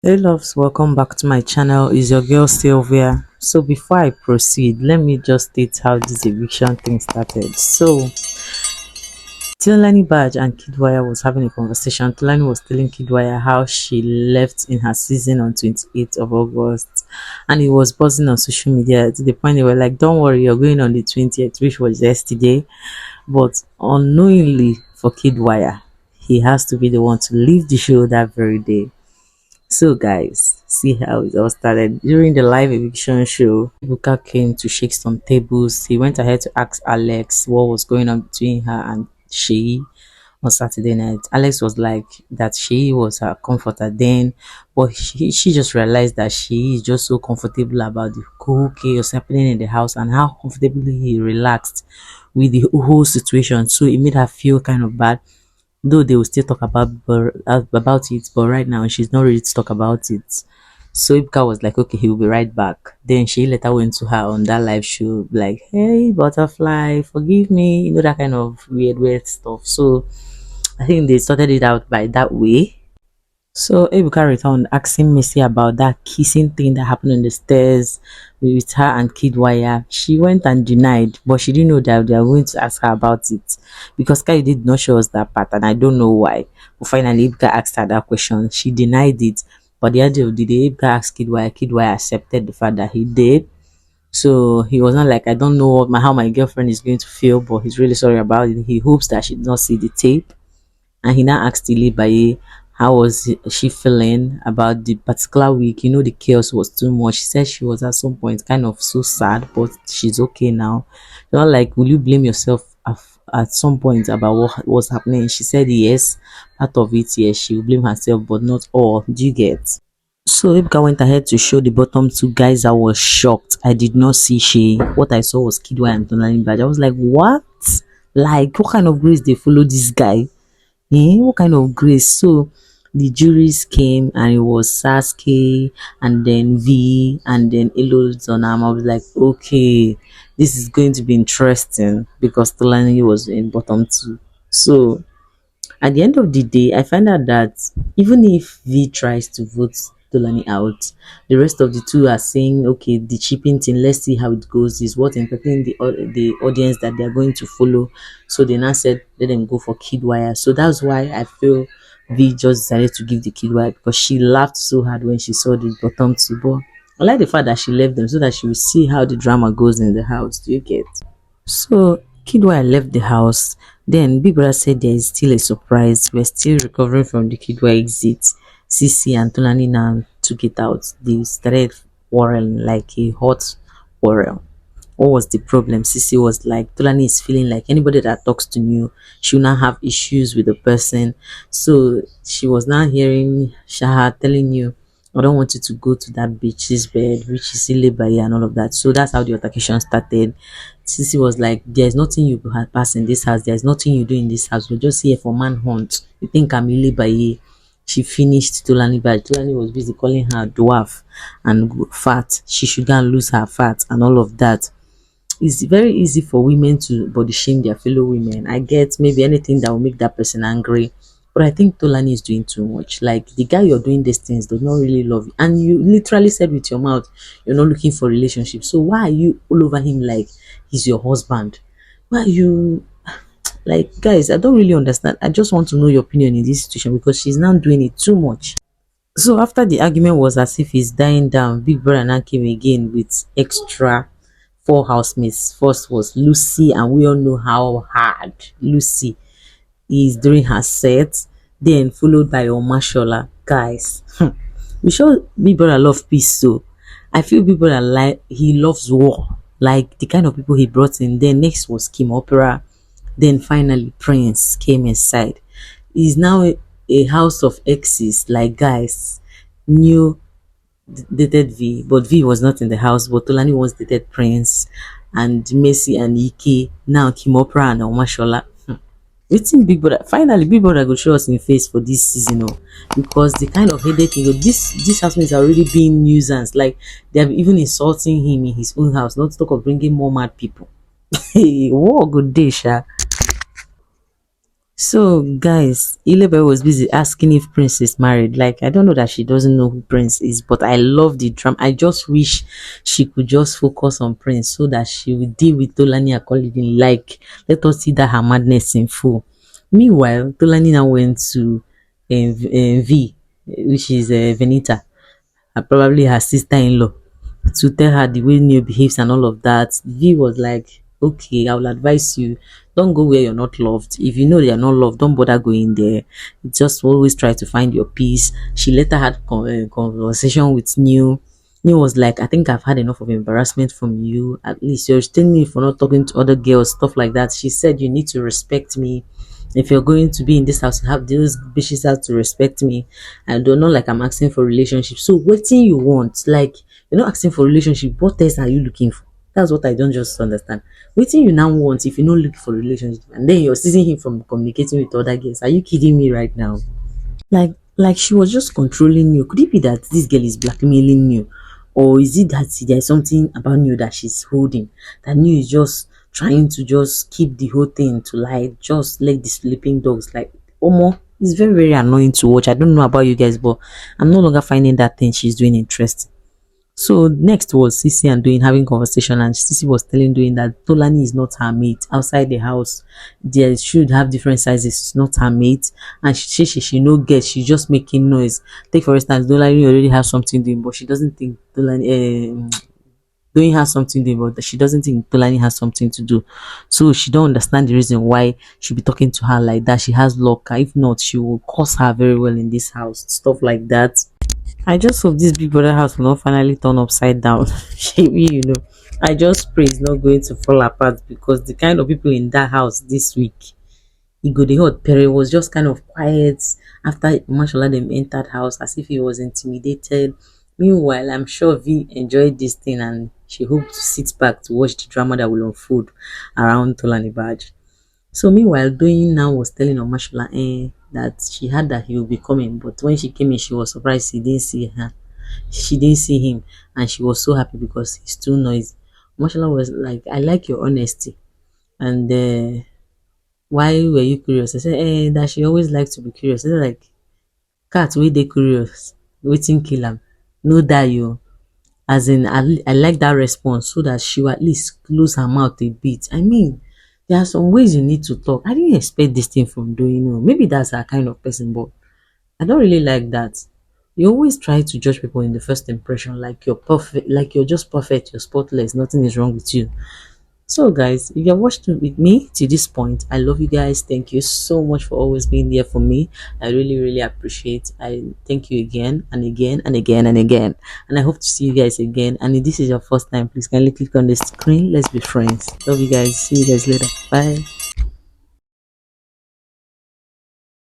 Hey loves, welcome back to my channel. Is your girl Sylvia? So before I proceed, let me just state how this eviction thing started. So Tolanibaj and Kidwaya was having a conversation. Tolani was telling Kidwaya how she left in her season on 28th of August, and it was buzzing on social media to the point they were like, don't worry, you're going on the 20th, which was yesterday. But unknowingly for Kidwaya, he has to be the one to leave the show that very day. So guys, see how it all started. During the live eviction show, Ibuka came to shake some tables. He went ahead to ask Alex what was going on between her and Sheyi on Saturday night. Alex was like that Sheyi was her comforter then, but she just realized that she is just so comfortable about the cool chaos happening in the house and how comfortably he relaxed with the whole situation. So it made her feel kind of bad, though they will still talk about it, but right now she's not ready to talk about it. So Ibka was like, okay, he will be right back. Then she later went to her on that live show, like, hey, butterfly, forgive me, that kind of weird stuff. So I think they started it out by that way. So Ebuka returned asking Missy about that kissing thing that happened on the stairs with her and Kidwaya. She went and denied, but she didn't know that they were going to ask her about it because Kai did not show us that part, and I don't know why. But finally, Ebuka asked her that question. She denied it, but the end of the day, Ebuka asked Kidwaya. Kidwaya accepted the fact that he did. So he was not like, I don't know how my girlfriend is going to feel, but he's really sorry about it. He hopes that she did not see the tape, and he now asked Ilebaye how was she feeling about the particular week. The chaos was too much. She said she was at some point kind of so sad, but she's okay now. Not like, will you blame yourself at some point about what was happening? She said yes, part of it, yes, she will blame herself, but not all. Do you get? So Ibka went ahead to show the bottom two guys. I was shocked. I did not see Shay. What I saw was Kidwa and Tolanibaj. I was like, what? Like, what kind of grace they follow this guy? What kind of grace? So the juries came and it was Sasuke and then V and then Ilozonam. I was like, okay, this is going to be interesting because Tolani was in bottom two. So at the end of the day, I find out that even if V tries to vote Tolani out, the rest of the two are saying, okay, the chipping thing, let's see how it goes, is what entertaining the audience that they are going to follow. So they now said, let them go for Kidwire. So that's why I feel V just decided to give the Kidwire, because she laughed so hard when she saw the bottom two. But I like the fact that she left them so that she will see how the drama goes in the house. Do you get? So Kidwire left the house. Then Big Brother said there is still a surprise. We're still recovering from the Kidwire exit. Cici and Tolani now took it out. They started quarreling like a hot quarrel. What was the problem? Cici was like, Tolani is feeling like anybody that talks to you, she will now have issues with the person. So she was now hearing Shaha telling you, I don't want you to go to that bitch's bed, which is Ilebaye and all of that. So that's how the altercation started. Cici was like, there's nothing you pass in this house. There's nothing you do in this house. We're just here for manhunt. You think I'm Ilebaye? She finished Tolanibaj. Tolani was busy calling her dwarf and fat. She should go and lose her fat and all of that. It's very easy for women to body shame their fellow women. I get maybe anything that will make that person angry, but I think Tolani is doing too much. Like, the guy you're doing these things does not really love you, and you literally said with your mouth you're not looking for a relationship. So why are you all over him like he's your husband? Why are you like, guys? I don't really understand. I just want to know your opinion in this situation because she's now doing it too much. So after the argument was as if he's dying down, Big Brother now came again with extra four housemates. First was Lucy, and we all know how hard Lucy is during her set. Then followed by OMASHOLA. Guys, we sure Big Brother love peace, so I feel Big Brother like he loves war. Like the kind of people he brought in. Then next was KIMOPRAH. Then finally Prince came inside. He's now a house of exes. Like, guys, new dated V, but V was not in the house. But Tolani was dated Prince and Messi and Ike. Now Kimopra and Omashola. Wetin Big Brother, finally Big Brother go show us in face for this season, because the kind of headache this housemates are already being nuisance. Like, they are even insulting him in his own house, not to talk of bringing more mad people. Hey, what a good day, sha. So, guys, Ilebaye was busy asking if Prince is married. Like, I don't know that she doesn't know who Prince is, but I love the drama. I just wish she could just focus on Prince so that she would deal with Tolani accordingly. Like, let us see that her madness in full. Meanwhile, Tolani now went to V, which is Venita, probably her sister-in-law, to tell her the way Neo behaves and all of that. V was like, okay, I will advise you, don't go where you're not loved. If you know you're not loved, don't bother going there. Just always try to find your peace. She later had conversation with Neo. Neo was like, I think I've had enough of embarrassment from you. At least you're telling me for not talking to other girls, stuff like that. She said, you need to respect me. If you're going to be in this house, you have those bitches out to respect me. I don't know, like I'm asking for relationship. So what thing you want? Like, you're not asking for relationship. What else are you looking for? That's what I don't just understand. Waiting you now want if you not look for relationship and then you're seizing him from communicating with other girls. Are you kidding me right now? Like she was just controlling you. Could it be that this girl is blackmailing you? Or is it that there's something about you that she's holding? That you is just trying to just keep the whole thing to lie, just let the sleeping dogs like Omo. It's very, very annoying to watch. I don't know about you guys, but I'm no longer finding that thing she's doing interesting. So next was Sisi and Doyin having conversation, and Sisi was telling Doyin that Tolani is not her mate outside the house. They should have different sizes. It's not her mate, and she no get. She's just making noise. Take for instance, Tolani already has something doing, but she doesn't think Doyin has something doing, but she doesn't think Tolani has something to do. So she don't understand the reason why she'll be talking to her like that. She has luck. If not, she will curse her very well in this house. Stuff like that. I just hope this Big Brother house will not finally turn upside down. Maybe, I just pray it's not going to fall apart because the kind of people in that house this week, Igo the hot Perry was just kind of quiet after Mashola them entered house as if he was intimidated. Meanwhile, I'm sure V enjoyed this thing and she hoped to sit back to watch the drama that will unfold around Tolanibaj. So meanwhile, Doyin now was telling Omashola that she had that he will be coming, but when she came in, she was surprised he didn't see her. She didn't see him, and she was so happy because he's too noisy. Omashola was like, "I like your honesty." And why were you curious? I said, that she always likes to be curious. I said, like, cat, wey dey curious, waiting kill am. No die you. As in, I like that response so that she will at least close her mouth a bit. I mean, there are some ways you need to talk. I didn't expect this thing from doing. Maybe that's her kind of person, but I don't really like that. You always try to judge people in the first impression, like you're perfect, like you're just perfect, you're spotless, nothing is wrong with you. So, guys, if you're watching with me to this point, I love you guys. Thank you so much for always being there for me. I really, really appreciate. I thank you again and again and again and again. And I hope to see you guys again. And if this is your first time, please kindly click on the screen. Let's be friends. Love you guys. See you guys later. Bye.